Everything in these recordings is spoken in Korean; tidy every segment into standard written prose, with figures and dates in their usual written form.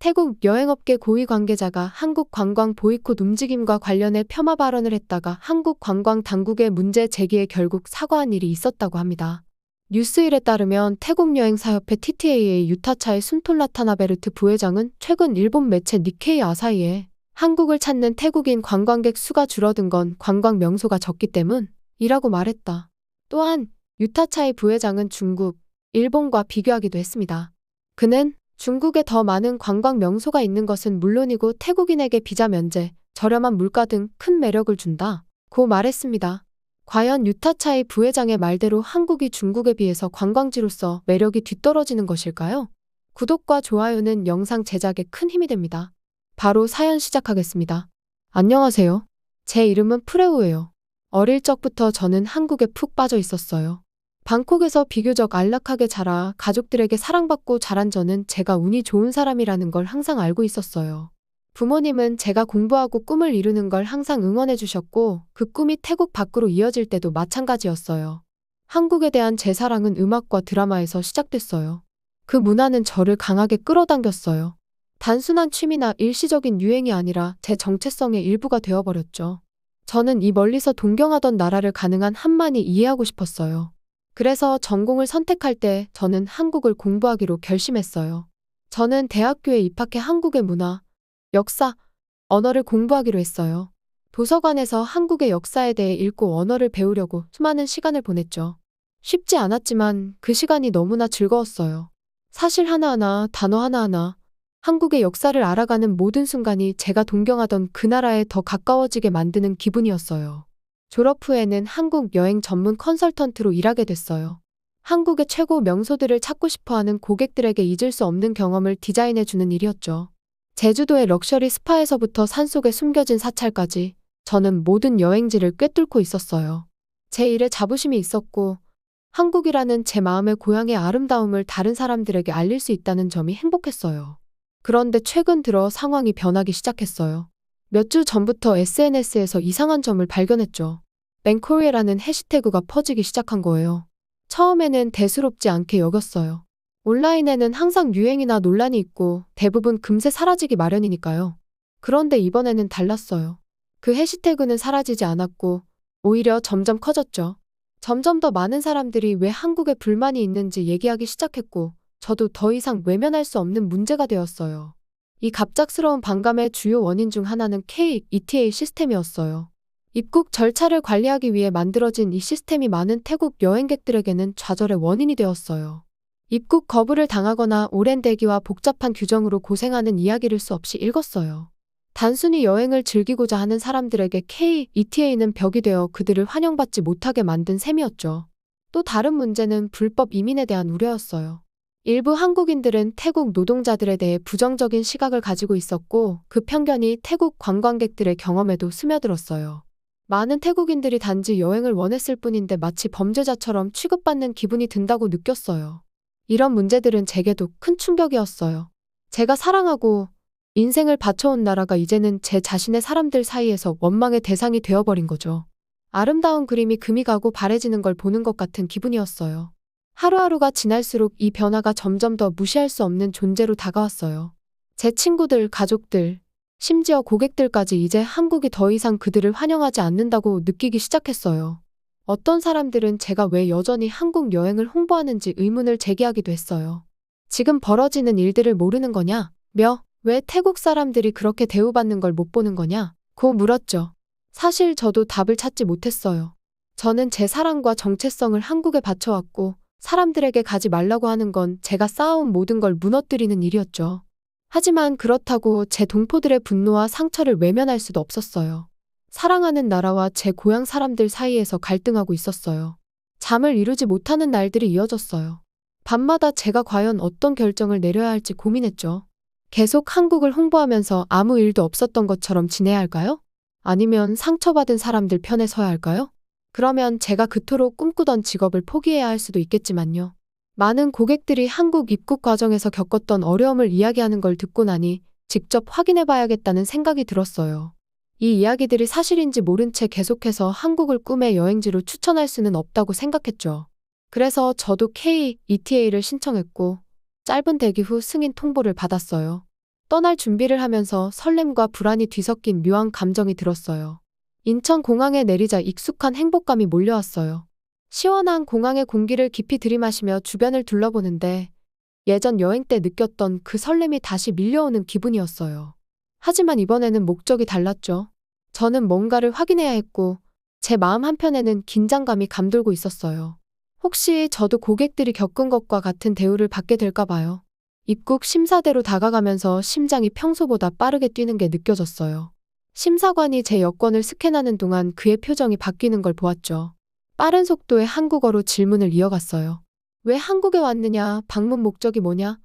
태국 여행업계 고위 관계자가 한국 관광 보이콧 움직임과 관련해 폄하 발언을 했다가 한국 관광 당국의 문제 제기에 결국 사과한 일이 있었다고 합니다. 뉴스일에 따르면 태국 여행사협회 TTA의 유타차의 순톨라 타나베르트 부회장은 최근 일본 매체 니케이 아사히에 한국을 찾는 태국인 관광객 수가 줄어든 건 관광 명소가 적기 때문이라고 말했다. 또한 유타차의 부회장은 중국, 일본과 비교하기도 했습니다. 그는 중국에 더 많은 관광 명소가 있는 것은 물론이고 태국인에게 비자 면제, 저렴한 물가 등 큰 매력을 준다고 말했습니다. 과연 유타차의 부회장의 말대로 한국이 중국에 비해서 관광지로서 매력이 뒤떨어지는 것일까요? 구독과 좋아요는 영상 제작에 큰 힘이 됩니다. 바로 사연 시작하겠습니다. 안녕하세요. 제 이름은 프레우예요. 어릴 적부터 저는 한국에 푹 빠져 있었어요. 방콕에서 비교적 안락하게 자라 가족들에게 사랑받고 자란 저는 제가 운이 좋은 사람이라는 걸 항상 알고 있었어요. 부모님은 제가 공부하고 꿈을 이루는 걸 항상 응원해 주셨고 그 꿈이 태국 밖으로 이어질 때도 마찬가지였어요. 한국에 대한 제 사랑은 음악과 드라마에서 시작됐어요. 그 문화는 저를 강하게 끌어당겼어요. 단순한 취미나 일시적인 유행이 아니라 제 정체성의 일부가 되어버렸죠. 저는 이 멀리서 동경하던 나라를 가능한 한만히 이해하고 싶었어요. 그래서 전공을 선택할 때 저는 한국을 공부하기로 결심했어요. 저는 대학교에 입학해 한국의 문화, 역사, 언어를 공부하기로 했어요. 도서관에서 한국의 역사에 대해 읽고 언어를 배우려고 수많은 시간을 보냈죠. 쉽지 않았지만 그 시간이 너무나 즐거웠어요. 사실 하나하나, 단어 하나하나, 한국의 역사를 알아가는 모든 순간이 제가 동경하던 그 나라에 더 가까워지게 만드는 기분이었어요. 졸업 후에는 한국 여행 전문 컨설턴트로 일하게 됐어요. 한국의 최고 명소들을 찾고 싶어하는 고객들에게 잊을 수 없는 경험을 디자인해주는 일이었죠. 제주도의 럭셔리 스파에서부터 산속에 숨겨진 사찰까지 저는 모든 여행지를 꿰뚫고 있었어요. 제 일에 자부심이 있었고 한국이라는 제 마음의 고향의 아름다움을 다른 사람들에게 알릴 수 있다는 점이 행복했어요. 그런데 최근 들어 상황이 변하기 시작했어요. 몇 주 전부터 SNS에서 이상한 점을 발견했죠. 맹코리아라는 해시태그가 퍼지기 시작한 거예요. 처음에는 대수롭지 않게 여겼어요. 온라인에는 항상 유행이나 논란이 있고 대부분 금세 사라지기 마련이니까요. 그런데 이번에는 달랐어요. 그 해시태그는 사라지지 않았고 오히려 점점 커졌죠. 점점 더 많은 사람들이 왜 한국에 불만이 있는지 얘기하기 시작했고 저도 더 이상 외면할 수 없는 문제가 되었어요. 이 갑작스러운 반감의 주요 원인 중 하나는 K-ETA 시스템이었어요. 입국 절차를 관리하기 위해 만들어진 이 시스템이 많은 태국 여행객들에게는 좌절의 원인이 되었어요. 입국 거부를 당하거나 오랜 대기와 복잡한 규정으로 고생하는 이야기를 수 없이 읽었어요. 단순히 여행을 즐기고자 하는 사람들에게 K-ETA는 벽이 되어 그들을 환영받지 못하게 만든 셈이었죠. 또 다른 문제는 불법 이민에 대한 우려였어요. 일부 한국인들은 태국 노동자들에 대해 부정적인 시각을 가지고 있었고 그 편견이 태국 관광객들의 경험에도 스며들었어요. 많은 태국인들이 단지 여행을 원했을 뿐인데 마치 범죄자처럼 취급받는 기분이 든다고 느꼈어요. 이런 문제들은 제게도 큰 충격이었어요. 제가 사랑하고 인생을 바쳐온 나라가 이제는 제 자신의 사람들 사이에서 원망의 대상이 되어버린 거죠. 아름다운 그림이 금이 가고 바래지는 걸 보는 것 같은 기분이었어요. 하루하루가 지날수록 이 변화가 점점 더 무시할 수 없는 존재로 다가왔어요. 제 친구들, 가족들, 심지어 고객들까지 이제 한국이 더 이상 그들을 환영하지 않는다고 느끼기 시작했어요. 어떤 사람들은 제가 왜 여전히 한국 여행을 홍보하는지 의문을 제기하기도 했어요. 지금 벌어지는 일들을 모르는 거냐? 왜 태국 사람들이 그렇게 대우받는 걸 못 보는 거냐? 고 물었죠. 사실 저도 답을 찾지 못했어요. 저는 제 사랑과 정체성을 한국에 바쳐왔고 사람들에게 가지 말라고 하는 건 제가 쌓아온 모든 걸 무너뜨리는 일이었죠. 하지만 그렇다고 제 동포들의 분노와 상처를 외면할 수도 없었어요. 사랑하는 나라와 제 고향 사람들 사이에서 갈등하고 있었어요. 잠을 이루지 못하는 날들이 이어졌어요. 밤마다 제가 과연 어떤 결정을 내려야 할지 고민했죠. 계속 한국을 홍보하면서 아무 일도 없었던 것처럼 지내야 할까요? 아니면 상처받은 사람들 편에 서야 할까요? 그러면 제가 그토록 꿈꾸던 직업을 포기해야 할 수도 있겠지만요. 많은 고객들이 한국 입국 과정에서 겪었던 어려움을 이야기하는 걸 듣고 나니 직접 확인해봐야겠다는 생각이 들었어요. 이 이야기들이 사실인지 모른 채 계속해서 한국을 꿈의 여행지로 추천할 수는 없다고 생각했죠. 그래서 저도 K-ETA를 신청했고 짧은 대기 후 승인 통보를 받았어요. 떠날 준비를 하면서 설렘과 불안이 뒤섞인 묘한 감정이 들었어요. 인천공항에 내리자 익숙한 행복감이 몰려왔어요. 시원한 공항의 공기를 깊이 들이마시며 주변을 둘러보는데 예전 여행 때 느꼈던 그 설렘이 다시 밀려오는 기분이었어요. 하지만 이번에는 목적이 달랐죠. 저는 뭔가를 확인해야 했고 제 마음 한편에는 긴장감이 감돌고 있었어요. 혹시 저도 고객들이 겪은 것과 같은 대우를 받게 될까 봐요. 입국 심사대로 다가가면서 심장이 평소보다 빠르게 뛰는 게 느껴졌어요. 심사관이 제 여권을 스캔하는 동안 그의 표정이 바뀌는 걸 보았죠. 빠른 속도의 한국어로 질문을 이어갔어요. 왜 한국에 왔느냐? 방문 목적이 뭐냐?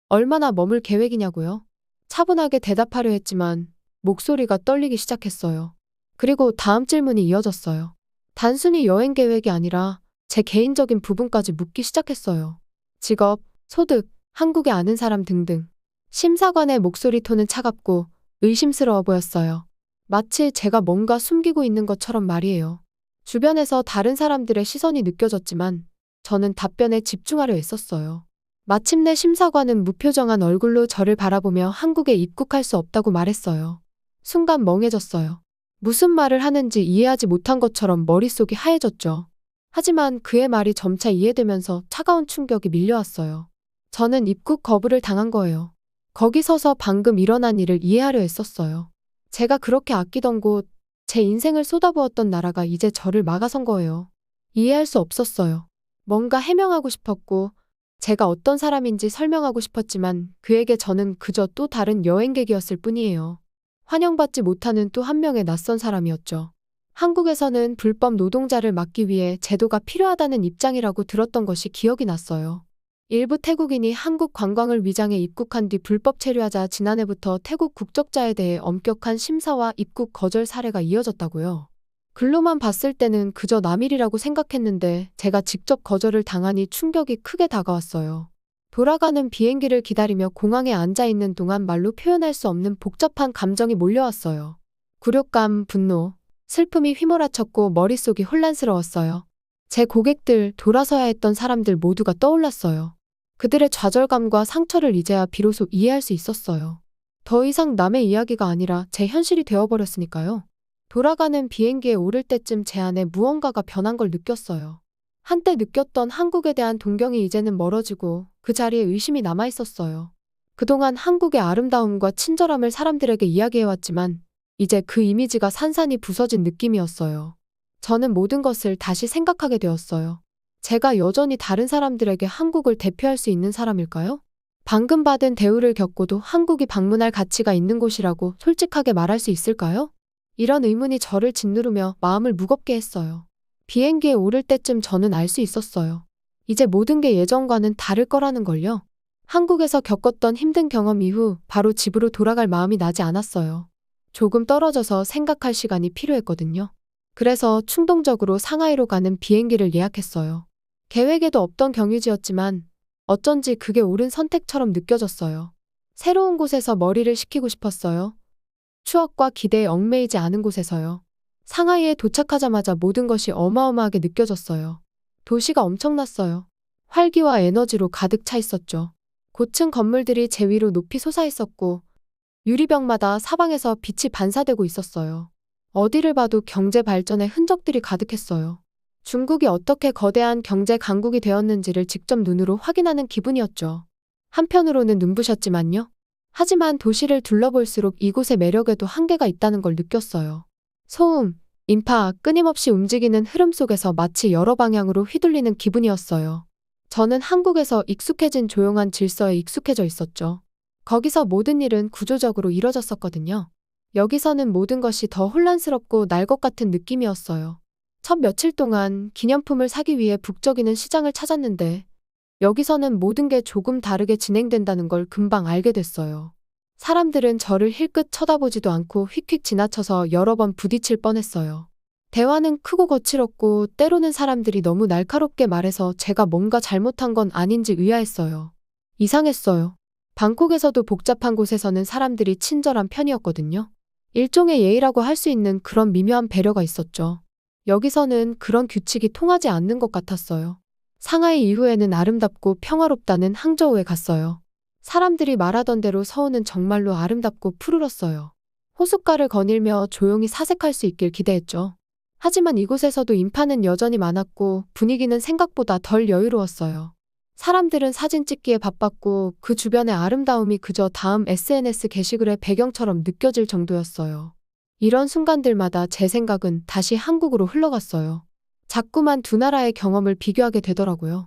얼마나 머물 계획이냐고요? 차분하게 대답하려 했지만 목소리가 떨리기 시작했어요. 그리고 다음 질문이 이어졌어요. 단순히 여행 계획이 아니라 제 개인적인 부분까지 묻기 시작했어요. 직업, 소득, 한국에 아는 사람 등등. 심사관의 목소리 톤은 차갑고 의심스러워 보였어요. 마치 제가 뭔가 숨기고 있는 것처럼 말이에요. 주변에서 다른 사람들의 시선이 느껴졌지만 저는 답변에 집중하려 했었어요. 마침내 심사관은 무표정한 얼굴로 저를 바라보며 한국에 입국할 수 없다고 말했어요. 순간 멍해졌어요. 무슨 말을 하는지 이해하지 못한 것처럼 머릿속이 하얘졌죠. 하지만 그의 말이 점차 이해되면서 차가운 충격이 밀려왔어요. 저는 입국 거부를 당한 거예요. 거기 서서 방금 일어난 일을 이해하려 했었어요. 제가 그렇게 아끼던 곳, 제 인생을 쏟아부었던 나라가 이제 저를 막아선 거예요. 이해할 수 없었어요. 뭔가 해명하고 싶었고 제가 어떤 사람인지 설명하고 싶었지만 그에게 저는 그저 또 다른 여행객이었을 뿐이에요. 환영받지 못하는 또 한 명의 낯선 사람이었죠. 한국에서는 불법 노동자를 막기 위해 제도가 필요하다는 입장이라고 들었던 것이 기억이 났어요. 일부 태국인이 한국 관광을 위장해 입국한 뒤 불법 체류하자 지난해부터 태국 국적자에 대해 엄격한 심사와 입국 거절 사례가 이어졌다고요. 글로만 봤을 때는 그저 남일이라고 생각했는데 제가 직접 거절을 당하니 충격이 크게 다가왔어요. 돌아가는 비행기를 기다리며 공항에 앉아있는 동안 말로 표현할 수 없는 복잡한 감정이 몰려왔어요. 굴욕감, 분노, 슬픔이 휘몰아쳤고 머릿속이 혼란스러웠어요. 제 고객들, 돌아서야 했던 사람들 모두가 떠올랐어요. 그들의 좌절감과 상처를 이제야 비로소 이해할 수 있었어요. 더 이상 남의 이야기가 아니라 제 현실이 되어버렸으니까요. 돌아가는 비행기에 오를 때쯤 제 안에 무언가가 변한 걸 느꼈어요. 한때 느꼈던 한국에 대한 동경이 이제는 멀어지고 그 자리에 의심이 남아있었어요. 그동안 한국의 아름다움과 친절함을 사람들에게 이야기해왔지만 이제 그 이미지가 산산이 부서진 느낌이었어요. 저는 모든 것을 다시 생각하게 되었어요. 제가 여전히 다른 사람들에게 한국을 대표할 수 있는 사람일까요? 방금 받은 대우를 겪고도 한국이 방문할 가치가 있는 곳이라고 솔직하게 말할 수 있을까요? 이런 의문이 저를 짓누르며 마음을 무겁게 했어요. 비행기에 오를 때쯤 저는 알 수 있었어요. 이제 모든 게 예전과는 다를 거라는 걸요. 한국에서 겪었던 힘든 경험 이후 바로 집으로 돌아갈 마음이 나지 않았어요. 조금 떨어져서 생각할 시간이 필요했거든요. 그래서 충동적으로 상하이로 가는 비행기를 예약했어요. 계획에도 없던 경유지였지만 어쩐지 그게 옳은 선택처럼 느껴졌어요. 새로운 곳에서 머리를 식히고 싶었어요. 추억과 기대에 얽매이지 않은 곳에서요. 상하이에 도착하자마자 모든 것이 어마어마하게 느껴졌어요. 도시가 엄청났어요. 활기와 에너지로 가득 차 있었죠. 고층 건물들이 제 위로 높이 솟아있었고 유리벽마다 사방에서 빛이 반사되고 있었어요. 어디를 봐도 경제 발전의 흔적들이 가득했어요. 중국이 어떻게 거대한 경제 강국이 되었는지를 직접 눈으로 확인하는 기분이었죠. 한편으로는 눈부셨지만요. 하지만 도시를 둘러볼수록 이곳의 매력에도 한계가 있다는 걸 느꼈어요. 소음, 인파, 끊임없이 움직이는 흐름 속에서 마치 여러 방향으로 휘둘리는 기분이었어요. 저는 한국에서 익숙해진 조용한 질서에 익숙해져 있었죠. 거기서 모든 일은 구조적으로 이뤄졌었거든요. 여기서는 모든 것이 더 혼란스럽고 날 것 같은 느낌이었어요. 첫 며칠 동안 기념품을 사기 위해 북적이는 시장을 찾았는데 여기서는 모든 게 조금 다르게 진행된다는 걸 금방 알게 됐어요. 사람들은 저를 힐끗 쳐다보지도 않고 휙휙 지나쳐서 여러 번 부딪힐 뻔했어요. 대화는 크고 거칠었고 때로는 사람들이 너무 날카롭게 말해서 제가 뭔가 잘못한 건 아닌지 의아했어요. 이상했어요. 방콕에서도 복잡한 곳에서는 사람들이 친절한 편이었거든요. 일종의 예의라고 할 수 있는 그런 미묘한 배려가 있었죠. 여기서는 그런 규칙이 통하지 않는 것 같았어요. 상하이 이후에는 아름답고 평화롭다는 항저우에 갔어요. 사람들이 말하던 대로 서울은 정말로 아름답고 푸르렀어요. 호숫가를 거닐며 조용히 사색할 수 있길 기대했죠. 하지만 이곳에서도 인파는 여전히 많았고 분위기는 생각보다 덜 여유로웠어요. 사람들은 사진 찍기에 바빴고 그 주변의 아름다움이 그저 다음 SNS 게시글의 배경처럼 느껴질 정도였어요. 이런 순간들마다 제 생각은 다시 한국으로 흘러갔어요. 자꾸만 두 나라의 경험을 비교하게 되더라고요.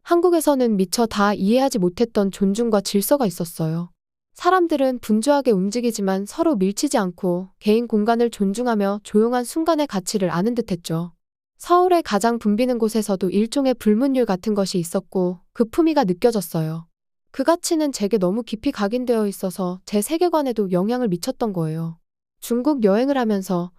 한국에서는 미처 다 이해하지 못했던 존중과 질서가 있었어요. 사람들은 분주하게 움직이지만 서로 밀치지 않고 개인 공간을 존중하며 조용한 순간의 가치를 아는 듯했죠. 서울의 가장 붐비는 곳에서도 일종의 불문율 같은 것이 있었고 그 품위가 느껴졌어요. 그 가치는 제게 너무 깊이 각인되어 있어서 제 세계관에도 영향을 미쳤던 거예요. 중국 여행을 하면서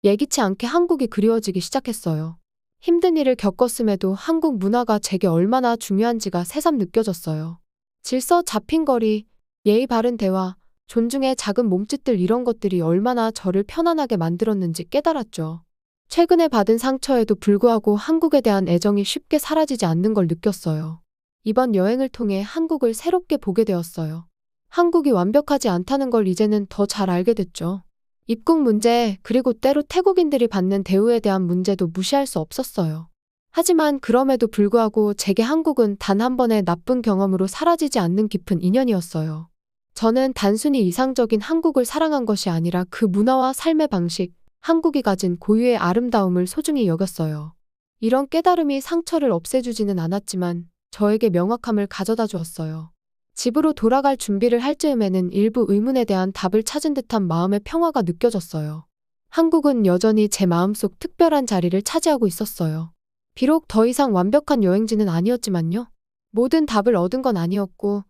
예기치 않게 한국이 그리워지기 시작했어요. 힘든 일을 겪었음에도 한국 문화가 제게 얼마나 중요한지가 새삼 느껴졌어요. 질서 잡힌 거리, 예의 바른 대화, 존중의 작은 몸짓들 이런 것들이 얼마나 저를 편안하게 만들었는지 깨달았죠. 최근에 받은 상처에도 불구하고 한국에 대한 애정이 쉽게 사라지지 않는 걸 느꼈어요. 이번 여행을 통해 한국을 새롭게 보게 되었어요. 한국이 완벽하지 않다는 걸 이제는 더 잘 알게 됐죠. 입국 문제, 그리고 때로 태국인들이 받는 대우에 대한 문제도 무시할 수 없었어요. 하지만 그럼에도 불구하고 제게 한국은 단 한 번의 나쁜 경험으로 사라지지 않는 깊은 인연이었어요. 저는 단순히 이상적인 한국을 사랑한 것이 아니라 그 문화와 삶의 방식, 한국이 가진 고유의 아름다움을 소중히 여겼어요. 이런 깨달음이 상처를 없애주지는 않았지만 저에게 명확함을 가져다 주었어요. 집으로 돌아갈 준비를 할 즈음에는 일부 의문에 대한 답을 찾은 듯한 마음의 평화가 느껴졌어요. 한국은 여전히 제 마음속 특별한 자리를 차지하고 있었어요. 비록 더 이상 완벽한 여행지는 아니었지만요. 모든 답을 얻은 건 아니었고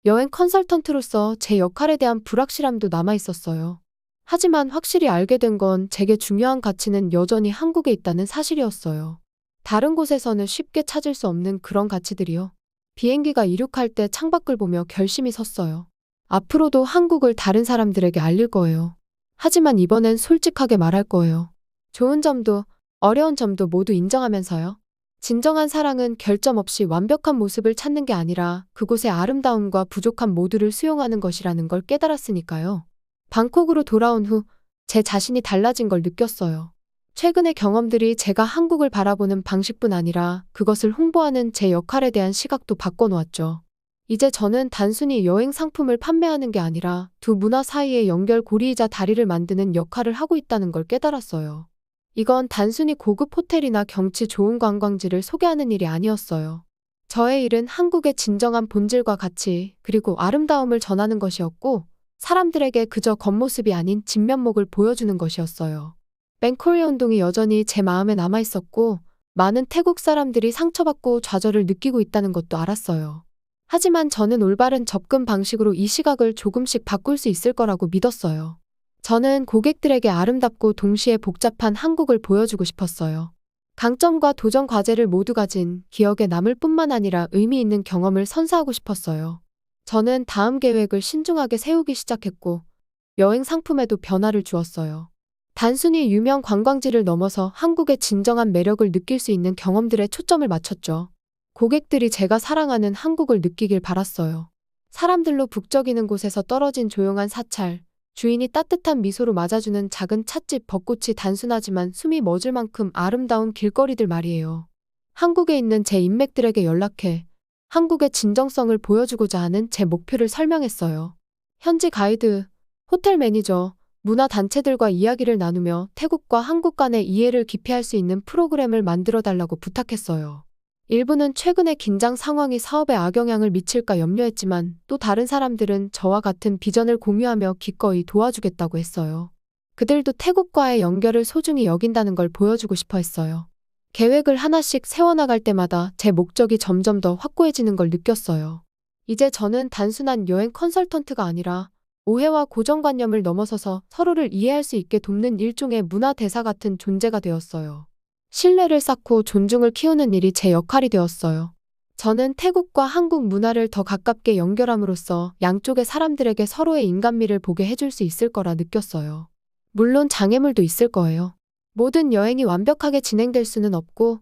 여행 컨설턴트로서 제 역할에 대한 불확실함도 남아 있었어요. 하지만 확실히 알게 된 건 제게 중요한 가치는 여전히 한국에 있다는 사실이었어요. 다른 곳에서는 쉽게 찾을 수 없는 그런 가치들이요. 비행기가 이륙할 때 창밖을 보며 결심이 섰어요. 앞으로도 한국을 다른 사람들에게 알릴 거예요. 하지만 이번엔 솔직하게 말할 거예요. 좋은 점도 어려운 점도 모두 인정하면서요. 진정한 사랑은 결점 없이 완벽한 모습을 찾는 게 아니라 그곳의 아름다움과 부족함 모두를 수용하는 것이라는 걸 깨달았으니까요. 방콕으로 돌아온 후 제 자신이 달라진 걸 느꼈어요. 최근의 경험들이 제가 한국을 바라보는 방식뿐 아니라 그것을 홍보하는 제 역할에 대한 시각도 바꿔놓았죠. 이제 저는 단순히 여행 상품을 판매하는 게 아니라 두 문화 사이의 연결고리이자 다리를 만드는 역할을 하고 있다는 걸 깨달았어요. 이건 단순히 고급 호텔이나 경치 좋은 관광지를 소개하는 일이 아니었어요. 저의 일은 한국의 진정한 본질과 가치, 그리고 아름다움을 전하는 것이었고 사람들에게 그저 겉모습이 아닌 진면목을 보여주는 것이었어요. 맹코리아 운동이 여전히 제 마음에 남아있었고 많은 태국 사람들이 상처받고 좌절을 느끼고 있다는 것도 알았어요. 하지만 저는 올바른 접근 방식으로 이 시각을 조금씩 바꿀 수 있을 거라고 믿었어요. 저는 고객들에게 아름답고 동시에 복잡한 한국을 보여주고 싶었어요. 강점과 도전 과제를 모두 가진 기억에 남을 뿐만 아니라 의미 있는 경험을 선사하고 싶었어요. 저는 다음 계획을 신중하게 세우기 시작했고 여행 상품에도 변화를 주었어요. 단순히 유명 관광지를 넘어서 한국의 진정한 매력을 느낄 수 있는 경험들에 초점을 맞췄죠. 고객들이 제가 사랑하는 한국을 느끼길 바랐어요. 사람들로 북적이는 곳에서 떨어진 조용한 사찰, 주인이 따뜻한 미소로 맞아주는 작은 찻집, 벚꽃이 단순하지만 숨이 멎을 만큼 아름다운 길거리들 말이에요. 한국에 있는 제 인맥들에게 연락해 한국의 진정성을 보여주고자 하는 제 목표를 설명했어요. 현지 가이드, 호텔 매니저, 문화단체들과 이야기를 나누며 태국과 한국 간의 이해를 깊이 할 수 있는 프로그램을 만들어달라고 부탁했어요. 일부는 최근의 긴장 상황이 사업에 악영향을 미칠까 염려했지만 또 다른 사람들은 저와 같은 비전을 공유하며 기꺼이 도와주겠다고 했어요. 그들도 태국과의 연결을 소중히 여긴다는 걸 보여주고 싶어 했어요. 계획을 하나씩 세워나갈 때마다 제 목적이 점점 더 확고해지는 걸 느꼈어요. 이제 저는 단순한 여행 컨설턴트가 아니라 오해와 고정관념을 넘어서서 서로를 이해할 수 있게 돕는 일종의 문화 대사 같은 존재가 되었어요. 신뢰를 쌓고 존중을 키우는 일이 제 역할이 되었어요. 저는 태국과 한국 문화를 더 가깝게 연결함으로써 양쪽의 사람들에게 서로의 인간미를 보게 해줄 수 있을 거라 느꼈어요. 물론 장애물도 있을 거예요. 모든 여행이 완벽하게 진행될 수는 없고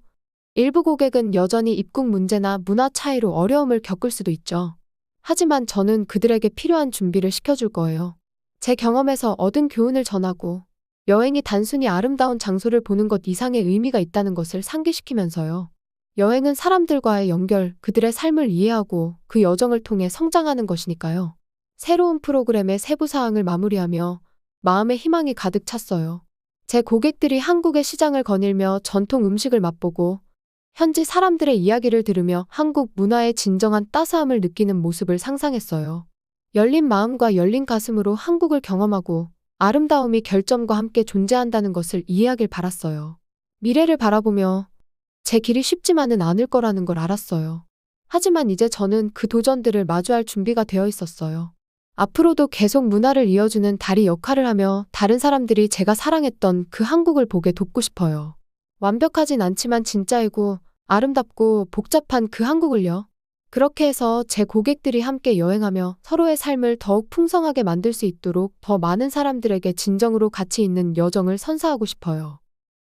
일부 고객은 여전히 입국 문제나 문화 차이로 어려움을 겪을 수도 있죠. 하지만 저는 그들에게 필요한 준비를 시켜줄 거예요. 제 경험에서 얻은 교훈을 전하고 여행이 단순히 아름다운 장소를 보는 것 이상의 의미가 있다는 것을 상기시키면서요. 여행은 사람들과의 연결, 그들의 삶을 이해하고 그 여정을 통해 성장하는 것이니까요. 새로운 프로그램의 세부 사항을 마무리하며 마음의 희망이 가득 찼어요. 제 고객들이 한국의 시장을 거닐며 전통 음식을 맛보고 현지 사람들의 이야기를 들으며 한국 문화의 진정한 따스함을 느끼는 모습을 상상했어요. 열린 마음과 열린 가슴으로 한국을 경험하고 아름다움이 결점과 함께 존재한다는 것을 이해하길 바랐어요. 미래를 바라보며 제 길이 쉽지만은 않을 거라는 걸 알았어요. 하지만 이제 저는 그 도전들을 마주할 준비가 되어 있었어요. 앞으로도 계속 문화를 이어주는 다리 역할을 하며 다른 사람들이 제가 사랑했던 그 한국을 보게 돕고 싶어요. 완벽하진 않지만 진짜이고 아름답고 복잡한 그 한국을요. 그렇게 해서 제 고객들이 함께 여행하며 서로의 삶을 더욱 풍성하게 만들 수 있도록 더 많은 사람들에게 진정으로 가치 있는 여정을 선사하고 싶어요.